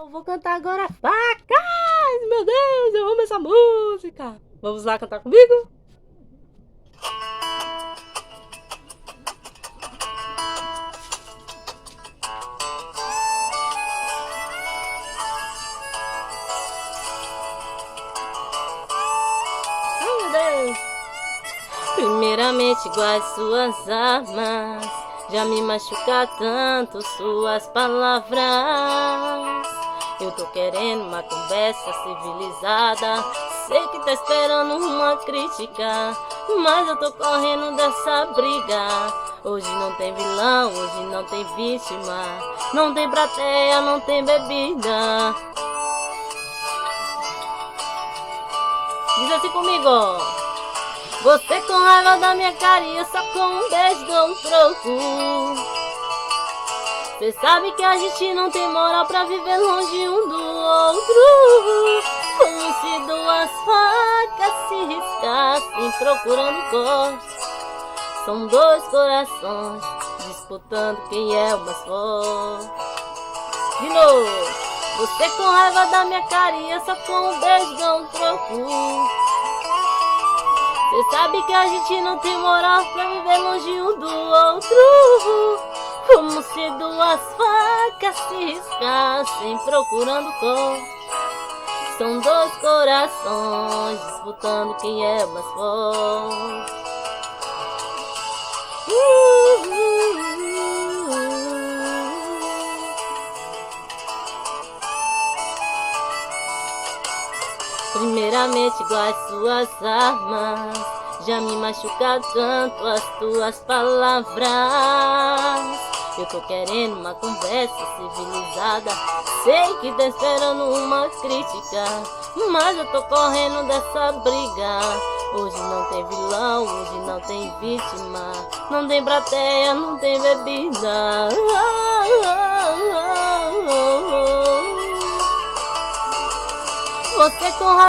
Eu vou cantar agora Facas! Meu Deus, eu amo essa música! Vamos lá cantar comigo? Ai, meu Deus! Primeiramente, guarde suas armas. Já me machuca tanto suas palavras. Eu tô querendo uma conversa civilizada. Sei que tá esperando uma crítica, mas eu tô correndo dessa briga. Hoje não tem vilão, hoje não tem vítima. Não tem plateia, não tem bebida. Diz assim comigo: você com raiva da minha cara e eu só com um beijo dou um troco. Cê sabe que a gente não tem moral pra viver longe um do outro. Como se duas facas se riscassem procurando corte. São dois corações disputando quem é o mais forte. De novo. Você com raiva da minha cara e eu só com um beijo dou um troco. Cê sabe que a gente não tem moral pra viver longe um do outro. Como se duas facas se riscassem procurando cor. São dois corações disputando quem é mais forte. Primeiramente, guarde suas armas. Já me machuca tanto as tuas palavras. Eu tô querendo uma conversa civilizada. Sei que tá esperando uma crítica, mas eu tô correndo dessa briga. Hoje não tem vilão, hoje não tem vítima. Não tem plateia, não tem bebida. Você com